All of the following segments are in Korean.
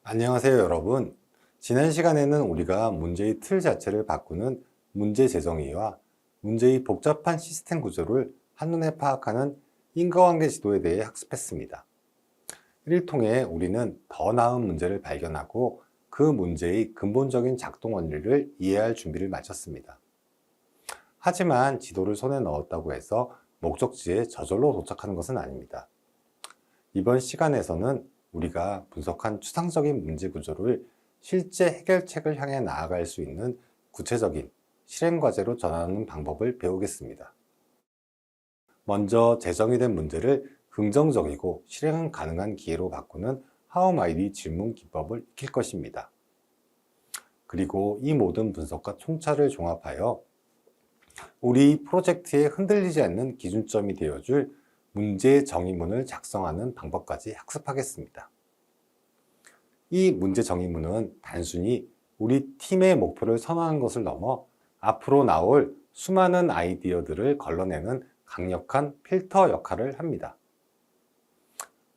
안녕하세요, 여러분. 지난 시간에는 우리가 문제의 틀 자체를 바꾸는 문제 재정의와 문제의 복잡한 시스템 구조를 한눈에 파악하는 인과관계 지도에 대해 학습했습니다. 이를 통해 우리는 더 나은 문제를 발견하고 그 문제의 근본적인 작동 원리를 이해할 준비를 마쳤습니다. 하지만 지도를 손에 넣었다고 해서 목적지에 저절로 도착하는 것은 아닙니다. 이번 시간에서는 우리가 분석한 추상적인 문제 구조를 실제 해결책을 향해 나아갈 수 있는 구체적인 실행 과제로 전환하는 방법을 배우겠습니다. 먼저 재정이 된 문제를 긍정적이고 실행 가능한 기회로 바꾸는 How might 질문 기법을 익힐 것입니다. 그리고 이 모든 분석과 통찰을 종합하여 우리 프로젝트에 흔들리지 않는 기준점이 되어줄 문제 정의문을 작성하는 방법까지 학습하겠습니다. 이 문제 정의문은 단순히 우리 팀의 목표를 선언하는 것을 넘어 앞으로 나올 수많은 아이디어들을 걸러내는 강력한 필터 역할을 합니다.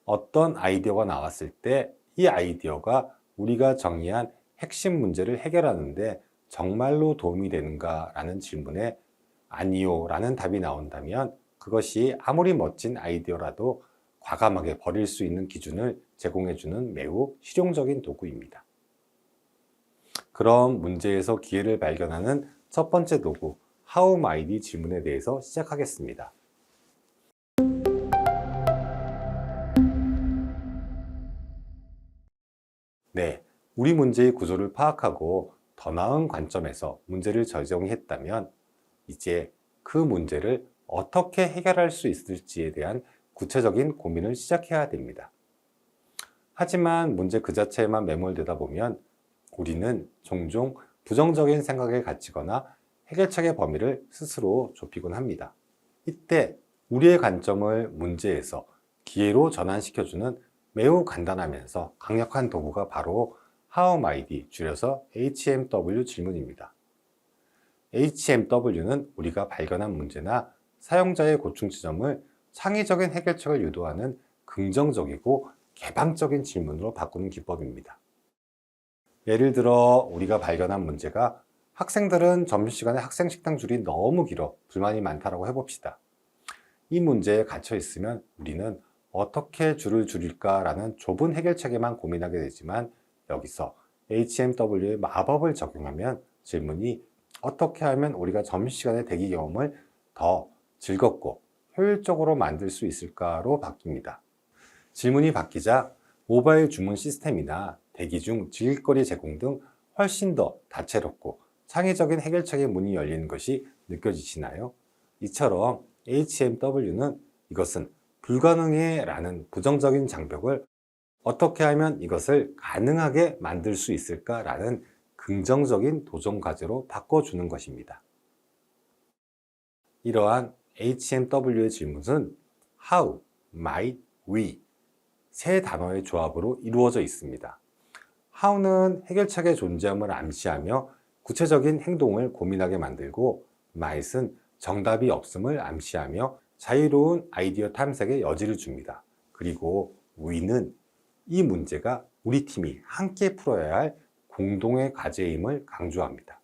어떤 아이디어가 나왔을 때 이 아이디어가 우리가 정의한 핵심 문제를 해결하는데 정말로 도움이 되는가 라는 질문에 아니요 라는 답이 나온다면 그것이 아무리 멋진 아이디어라도 과감하게 버릴 수 있는 기준을 제공해주는 매우 실용적인 도구입니다. 그럼 문제에서 기회를 발견하는 첫 번째 도구, How might 질문에 대해서 시작하겠습니다. 네, 우리 문제의 구조를 파악하고 더 나은 관점에서 문제를 재정의했다면 이제 그 문제를 어떻게 해결할 수 있을지에 대한 구체적인 고민을 시작해야 됩니다. 하지만 문제 그 자체에만 매몰되다 보면 우리는 종종 부정적인 생각에 갇히거나 해결책의 범위를 스스로 좁히곤 합니다. 이때 우리의 관점을 문제에서 기회로 전환시켜주는 매우 간단하면서 강력한 도구가 바로 How might, 줄여서 HMW 질문입니다. HMW는 우리가 발견한 문제나 사용자의 고충 지점을 창의적인 해결책을 유도하는 긍정적이고 개방적인 질문으로 바꾸는 기법입니다. 예를 들어 우리가 발견한 문제가 학생들은 점심시간에 학생 식당 줄이 너무 길어 불만이 많다고 해봅시다. 이 문제에 갇혀 있으면 우리는 어떻게 줄을 줄일까라는 좁은 해결책에만 고민하게 되지만 여기서 HMW의 마법을 적용하면 질문이 어떻게 하면 우리가 점심시간의 대기 경험을 더 즐겁고 효율적으로 만들 수 있을까로 바뀝니다. 질문이 바뀌자 모바일 주문 시스템이나 대기 중 즐길거리 제공 등 훨씬 더 다채롭고 창의적인 해결책의 문이 열리는 것이 느껴지시나요? 이처럼 HMW는 이것은 불가능해 라는 부정적인 장벽을 어떻게 하면 이것을 가능하게 만들 수 있을까 라는 긍정적인 도전 과제로 바꿔주는 것입니다. 이러한 HMW의 질문은 How, Might, We 세 단어의 조합으로 이루어져 있습니다. How는 해결책의 존재함을 암시하며 구체적인 행동을 고민하게 만들고 Might은 정답이 없음을 암시하며 자유로운 아이디어 탐색의 여지를 줍니다. 그리고 We는 이 문제가 우리 팀이 함께 풀어야 할 공동의 과제임을 강조합니다.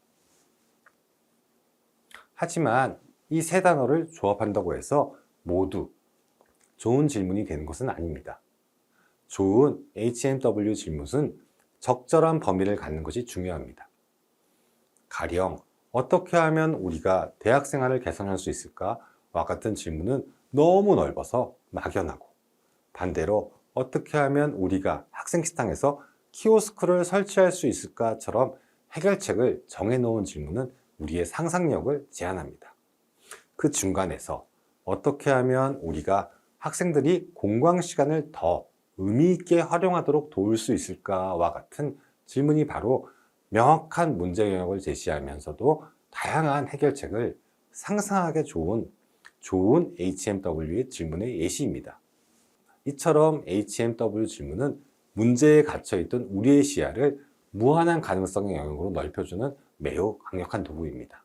하지만 이 세 단어를 조합한다고 해서 모두 좋은 질문이 되는 것은 아닙니다. 좋은 HMW 질문은 적절한 범위를 갖는 것이 중요합니다. 가령 어떻게 하면 우리가 대학 생활을 개선할 수 있을까? 와 같은 질문은 너무 넓어서 막연하고 반대로 어떻게 하면 우리가 학생 식당에서 키오스크를 설치할 수 있을까?처럼 해결책을 정해놓은 질문은 우리의 상상력을 제한합니다. 그 중간에서 어떻게 하면 우리가 학생들이 공강 시간을 더 의미 있게 활용하도록 도울 수 있을까와 같은 질문이 바로 명확한 문제 영역을 제시하면서도 다양한 해결책을 상상하기 좋은 HMW의 질문의 예시입니다. 이처럼 HMW 질문은 문제에 갇혀있던 우리의 시야를 무한한 가능성의 영역으로 넓혀주는 매우 강력한 도구입니다.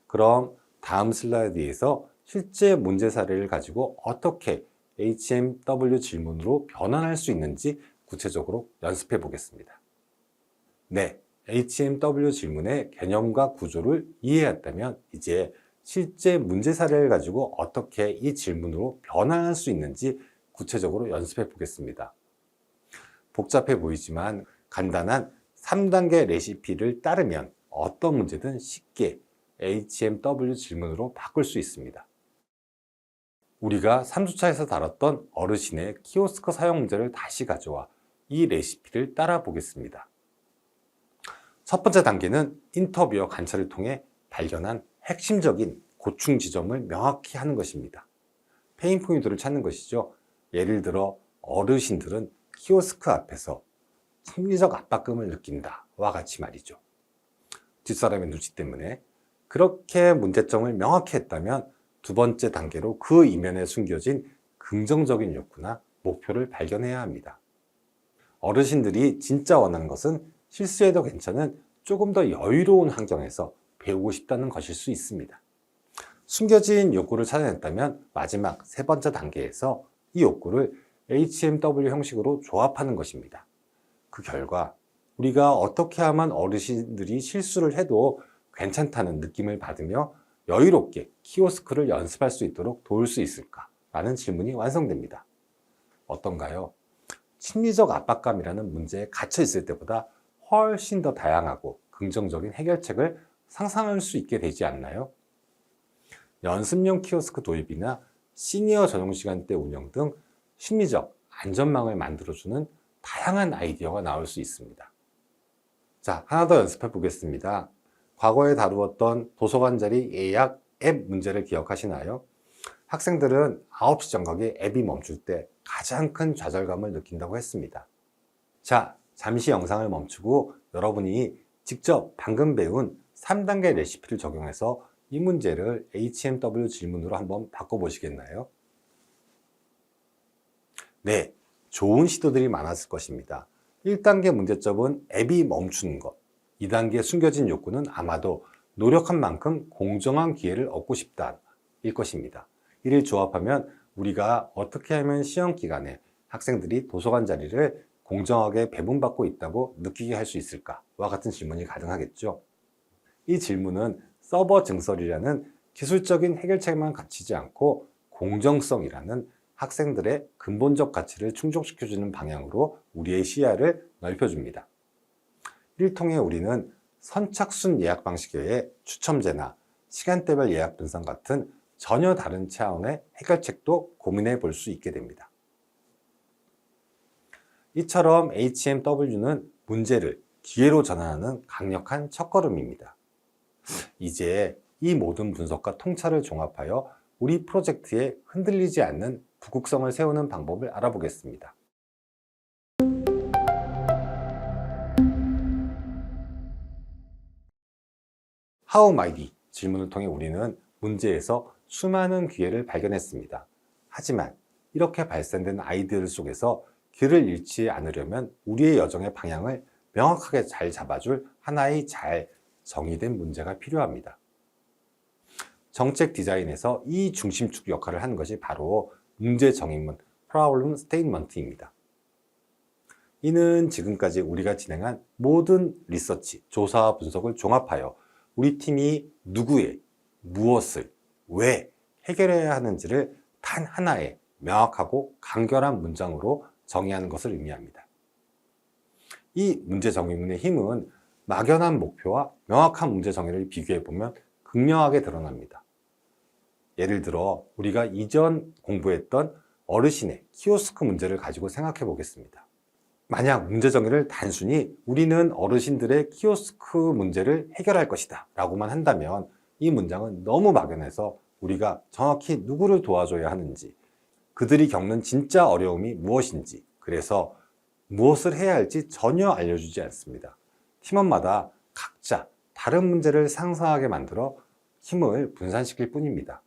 그럼 다음 슬라이드에서 실제 문제 사례를 가지고 어떻게 HMW 질문으로 변환할 수 있는지 구체적으로 연습해 보겠습니다. 네, HMW 질문의 개념과 구조를 이해했다면 이제 실제 문제 사례를 가지고 어떻게 이 질문으로 변환할 수 있는지 구체적으로 연습해 보겠습니다. 복잡해 보이지만 간단한 3단계 레시피를 따르면 어떤 문제든 쉽게 HMW 질문으로 바꿀 수 있습니다. 우리가 3주차에서 다뤘던 어르신의 키오스크 사용 문제를 다시 가져와 이 레시피를 따라 보겠습니다. 첫 번째 단계는 인터뷰와 관찰을 통해 발견한 핵심적인 고충 지점을 명확히 하는 것입니다. 페인 포인트를 찾는 것이죠. 예를 들어 어르신들은 키오스크 앞에서 심리적 압박감을 느낀다와 같이 말이죠. 뒷사람의 눈치 때문에. 그렇게 문제점을 명확히 했다면 두 번째 단계로 그 이면에 숨겨진 긍정적인 욕구나 목표를 발견해야 합니다. 어르신들이 진짜 원하는 것은 실수해도 괜찮은 조금 더 여유로운 환경에서 배우고 싶다는 것일 수 있습니다. 숨겨진 욕구를 찾아냈다면 마지막 세 번째 단계에서 이 욕구를 HMW 형식으로 조합하는 것입니다. 그 결과 우리가 어떻게 하면 어르신들이 실수를 해도 괜찮다는 느낌을 받으며 여유롭게 키오스크를 연습할 수 있도록 도울 수 있을까? 라는 질문이 완성됩니다. 어떤가요? 심리적 압박감이라는 문제에 갇혀 있을 때보다 훨씬 더 다양하고 긍정적인 해결책을 상상할 수 있게 되지 않나요? 연습용 키오스크 도입이나 시니어 전용 시간대 운영 등 심리적 안전망을 만들어주는 다양한 아이디어가 나올 수 있습니다. 자, 하나 더 연습해 보겠습니다. 과거에 다루었던 도서관 자리 예약 앱 문제를 기억하시나요? 학생들은 9시 정각에 앱이 멈출 때 가장 큰 좌절감을 느낀다고 했습니다. 자, 잠시 영상을 멈추고 여러분이 직접 방금 배운 3단계 레시피를 적용해서 이 문제를 HMW 질문으로 한번 바꿔보시겠나요? 네, 좋은 시도들이 많았을 것입니다. 1단계 문제점은 앱이 멈추는 것, 2단계 숨겨진 욕구는 아마도 노력한 만큼 공정한 기회를 얻고 싶다 일 것입니다. 이를 조합하면 우리가 어떻게 하면 시험 기간에 학생들이 도서관 자리를 공정하게 배분받고 있다고 느끼게 할 수 있을까와 같은 질문이 가능하겠죠. 이 질문은 서버 증설이라는 기술적인 해결책만 갖추지 않고 공정성이라는 학생들의 근본적 가치를 충족시켜주는 방향으로 우리의 시야를 넓혀줍니다. 이를 통해 우리는 선착순 예약 방식 외에 추첨제나 시간대별 예약 분산 같은 전혀 다른 차원의 해결책도 고민해 볼 수 있게 됩니다. 이처럼 HMW는 문제를 기회로 전환하는 강력한 첫걸음입니다. 이제 이 모든 분석과 통찰을 종합하여 우리 프로젝트에 흔들리지 않는 북극성을 세우는 방법을 알아보겠습니다. How might 질문을 통해 우리는 문제에서 수많은 기회를 발견했습니다. 하지만 이렇게 발산된 아이디어들 속에서 길을 잃지 않으려면 우리의 여정의 방향을 명확하게 잘 잡아줄 하나의 잘 정의된 문제가 필요합니다. 정책 디자인에서 이 중심축 역할을 하는 것이 바로 문제 정의문 Problem Statement입니다. 이는 지금까지 우리가 진행한 모든 리서치, 조사와 분석을 종합하여 우리 팀이 누구의, 무엇을, 왜 해결해야 하는지를 단 하나의 명확하고 간결한 문장으로 정의하는 것을 의미합니다. 이 문제 정의문의 힘은 막연한 목표와 명확한 문제 정의를 비교해보면 극명하게 드러납니다. 예를 들어 우리가 이전 공부했던 어르신의 키오스크 문제를 가지고 생각해 보겠습니다. 만약 문제 정의를 단순히 우리는 어르신들의 키오스크 문제를 해결할 것이다 라고만 한다면 이 문장은 너무 막연해서 우리가 정확히 누구를 도와줘야 하는지, 그들이 겪는 진짜 어려움이 무엇인지, 그래서 무엇을 해야 할지 전혀 알려주지 않습니다. 팀원마다 각자 다른 문제를 상상하게 만들어 힘을 분산시킬 뿐입니다.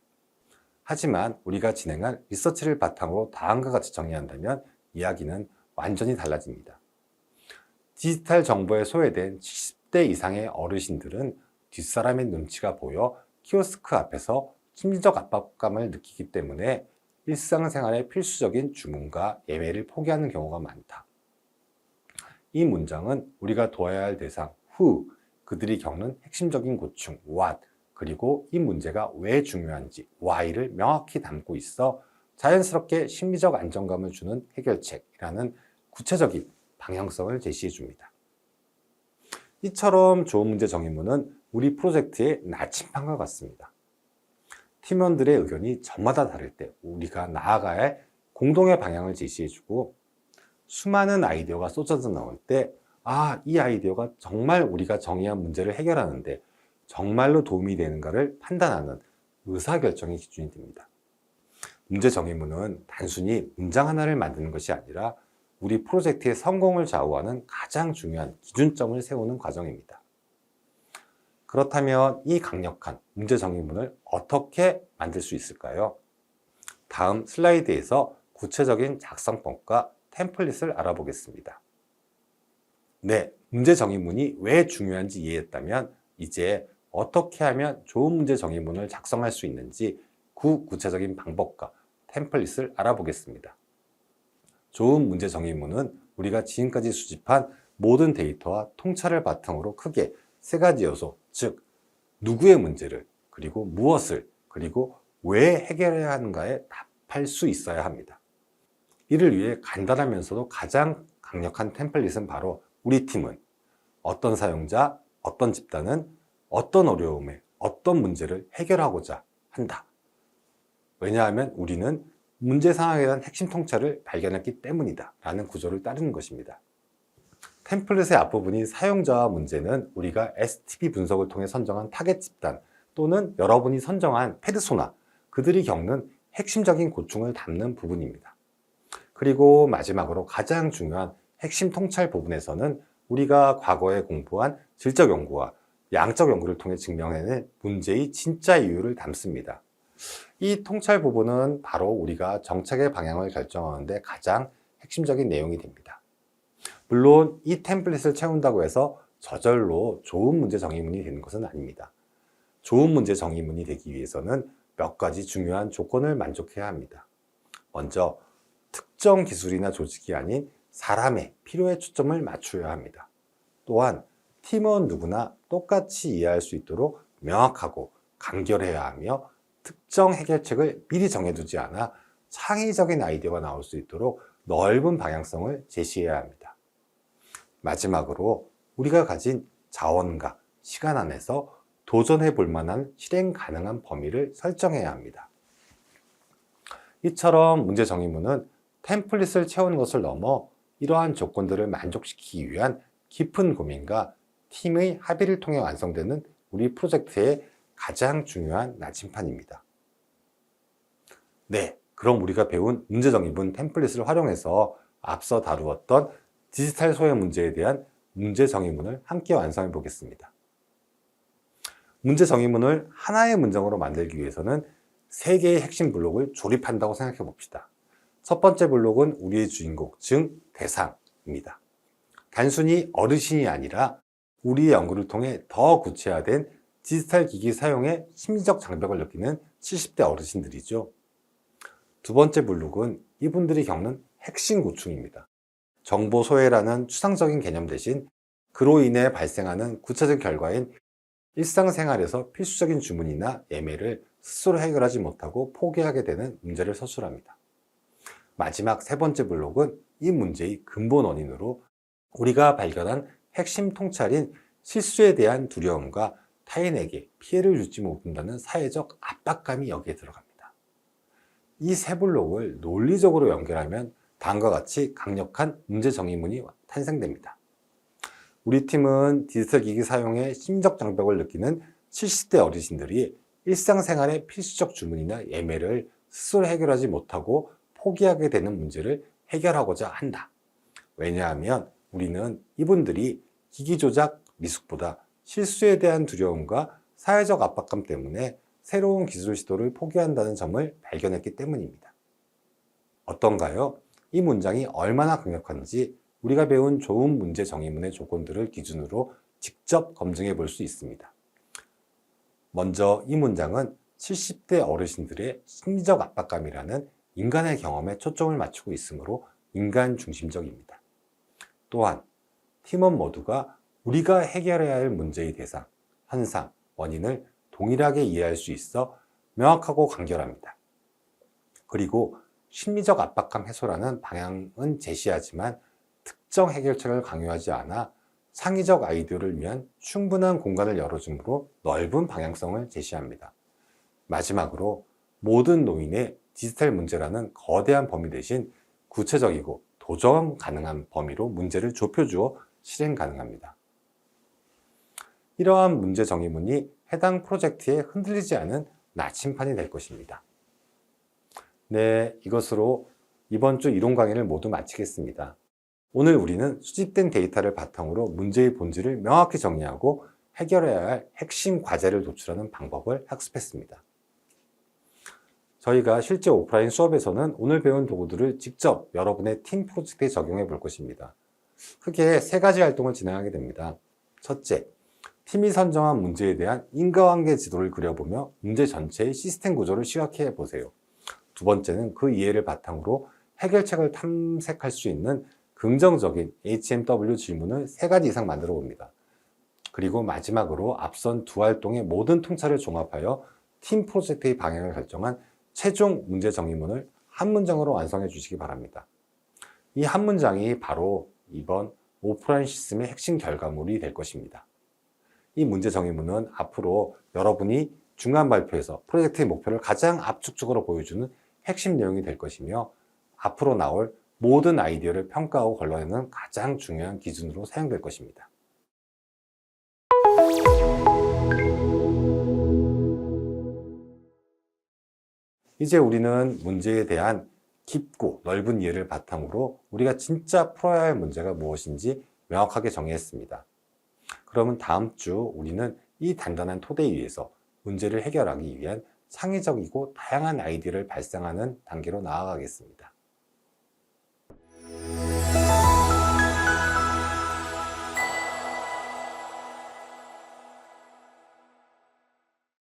하지만 우리가 진행한 리서치를 바탕으로 다음과 같이 정의한다면 이야기는 완전히 달라집니다. 디지털 정보에 소외된 70대 이상의 어르신들은 뒷사람의 눈치가 보여 키오스크 앞에서 심리적 압박감을 느끼기 때문에 일상생활의 필수적인 주문과 예매를 포기하는 경우가 많다. 이 문장은 우리가 도와야 할 대상 who, 그들이 겪는 핵심적인 고충 what, 그리고 이 문제가 왜 중요한지 why를 명확히 담고 있어 자연스럽게 심리적 안정감을 주는 해결책이라는 구체적인 방향성을 제시해 줍니다. 이처럼 좋은 문제 정의문은 우리 프로젝트의 나침판과 같습니다. 팀원들의 의견이 저마다 다를 때 우리가 나아가야 할 공동의 방향을 제시해주고, 수많은 아이디어가 쏟아져 나올 때 이 아이디어가 정말 우리가 정의한 문제를 해결하는데 정말로 도움이 되는가를 판단하는 의사결정의 기준이 됩니다. 문제 정의문은 단순히 문장 하나를 만드는 것이 아니라 우리 프로젝트의 성공을 좌우하는 가장 중요한 기준점을 세우는 과정입니다. 그렇다면 이 강력한 문제 정의문을 어떻게 만들 수 있을까요? 다음 슬라이드에서 구체적인 작성법과 템플릿을 알아보겠습니다. 네, 문제 정의문이 왜 중요한지 이해했다면 이제 어떻게 하면 좋은 문제 정의문을 작성할 수 있는지 구체적인 방법과 템플릿을 알아보겠습니다. 좋은 문제 정의문은 우리가 지금까지 수집한 모든 데이터와 통찰을 바탕으로 크게 세 가지 요소, 즉 누구의 문제를, 그리고 무엇을, 그리고 왜 해결해야 하는가에 답할 수 있어야 합니다. 이를 위해 간단하면서도 가장 강력한 템플릿은 바로 우리 팀은 어떤 사용자, 어떤 집단은 어떤 어려움에 어떤 문제를 해결하고자 한다. 왜냐하면 우리는 문제 상황에 대한 핵심 통찰을 발견했기 때문이다 라는 구조를 따르는 것입니다. 템플릿의 앞부분이 사용자와 문제는 우리가 STP 분석을 통해 선정한 타겟 집단 또는 여러분이 선정한 페르소나, 그들이 겪는 핵심적인 고충을 담는 부분입니다. 그리고 마지막으로 가장 중요한 핵심 통찰 부분에서는 우리가 과거에 공부한 질적 연구와 양적 연구를 통해 증명해낸 문제의 진짜 이유를 담습니다. 이 통찰 부분은 바로 우리가 정책의 방향을 결정하는 데 가장 핵심적인 내용이 됩니다. 물론 이 템플릿을 채운다고 해서 저절로 좋은 문제 정의문이 되는 것은 아닙니다. 좋은 문제 정의문이 되기 위해서는 몇 가지 중요한 조건을 만족해야 합니다. 먼저 특정 기술이나 조직이 아닌 사람의 필요에 초점을 맞춰야 합니다. 또한 팀원 누구나 똑같이 이해할 수 있도록 명확하고 간결해야 하며 특정 해결책을 미리 정해두지 않아 창의적인 아이디어가 나올 수 있도록 넓은 방향성을 제시해야 합니다. 마지막으로 우리가 가진 자원과 시간 안에서 도전해 볼 만한 실행 가능한 범위를 설정해야 합니다. 이처럼 문제 정의문은 템플릿을 채우는 것을 넘어 이러한 조건들을 만족시키기 위한 깊은 고민과 팀의 합의를 통해 완성되는 우리 프로젝트의 가장 중요한 나침판입니다. 네, 그럼 우리가 배운 문제 정의문 템플릿을 활용해서 앞서 다루었던 디지털 소외 문제에 대한 문제 정의문을 함께 완성해 보겠습니다. 문제 정의문을 하나의 문장으로 만들기 위해서는 세 개의 핵심 블록을 조립한다고 생각해 봅시다. 첫 번째 블록은 우리의 주인공, 즉 대상입니다. 단순히 어르신이 아니라 우리의 연구를 통해 더 구체화된 디지털 기기 사용에 심리적 장벽을 느끼는 70대 어르신들이죠. 두 번째 블록은 이분들이 겪는 핵심 고충입니다. 정보 소외라는 추상적인 개념 대신 그로 인해 발생하는 구체적 결과인 일상생활에서 필수적인 주문이나 예매를 스스로 해결하지 못하고 포기하게 되는 문제를 서술합니다. 마지막 세 번째 블록은 이 문제의 근본 원인으로 우리가 발견한 핵심 통찰인 실수에 대한 두려움과 타인에게 피해를 주지 못한다는 사회적 압박감이 여기에 들어갑니다. 이 세 블록을 논리적으로 연결하면 다음과 같이 강력한 문제 정의문이 탄생됩니다. 우리 팀은 디지털 기기 사용에 심리적 장벽을 느끼는 70대 어르신들이 일상생활의 필수적 주문이나 예매를 스스로 해결하지 못하고 포기하게 되는 문제를 해결하고자 한다. 왜냐하면 우리는 이분들이 기기 조작 미숙보다 실수에 대한 두려움과 사회적 압박감 때문에 새로운 기술 시도를 포기한다는 점을 발견했기 때문입니다. 어떤가요? 이 문장이 얼마나 강력한지 우리가 배운 좋은 문제 정의문의 조건들을 기준으로 직접 검증해 볼 수 있습니다. 먼저 이 문장은 70대 어르신들의 심리적 압박감이라는 인간의 경험에 초점을 맞추고 있으므로 인간 중심적입니다. 또한 팀원 모두가 우리가 해결해야 할 문제의 대상, 현상, 원인을 동일하게 이해할 수 있어 명확하고 간결합니다. 그리고 심리적 압박감 해소라는 방향은 제시하지만 특정 해결책을 강요하지 않아 창의적 아이디어를 위한 충분한 공간을 열어주므로 넓은 방향성을 제시합니다. 마지막으로 모든 노인의 디지털 문제라는 거대한 범위 대신 구체적이고 도전 가능한 범위로 문제를 좁혀주어 실행 가능합니다. 이러한 문제 정의문이 해당 프로젝트에 흔들리지 않은 나침판이 될 것입니다. 네, 이것으로 이번 주 이론 강의를 모두 마치겠습니다. 오늘 우리는 수집된 데이터를 바탕으로 문제의 본질을 명확히 정리하고 해결해야 할 핵심 과제를 도출하는 방법을 학습했습니다. 저희가 실제 오프라인 수업에서는 오늘 배운 도구들을 직접 여러분의 팀 프로젝트에 적용해 볼 것입니다. 크게 3가지 활동을 진행하게 됩니다. 첫째, 팀이 선정한 문제에 대한 인과관계 지도를 그려보며 문제 전체의 시스템 구조를 시각해 보세요. 두 번째는 그 이해를 바탕으로 해결책을 탐색할 수 있는 긍정적인 HMW 질문을 3가지 이상 만들어 봅니다. 그리고 마지막으로 앞선 두 활동의 모든 통찰을 종합하여 팀 프로젝트의 방향을 결정한 최종 문제 정의문을 한 문장으로 완성해 주시기 바랍니다. 이 한 문장이 바로 이번 오프라인 시스템의 핵심 결과물이 될 것입니다. 이 문제 정의문은 앞으로 여러분이 중간 발표에서 프로젝트의 목표를 가장 압축적으로 보여주는 핵심 내용이 될 것이며 앞으로 나올 모든 아이디어를 평가하고 걸러내는 가장 중요한 기준으로 사용될 것입니다. 이제 우리는 문제에 대한 깊고 넓은 이해를 바탕으로 우리가 진짜 풀어야 할 문제가 무엇인지 명확하게 정의했습니다. 그러면 다음 주 우리는 이 단단한 토대 위에서 문제를 해결하기 위한 창의적이고 다양한 아이디어를 발상하는 단계로 나아가겠습니다.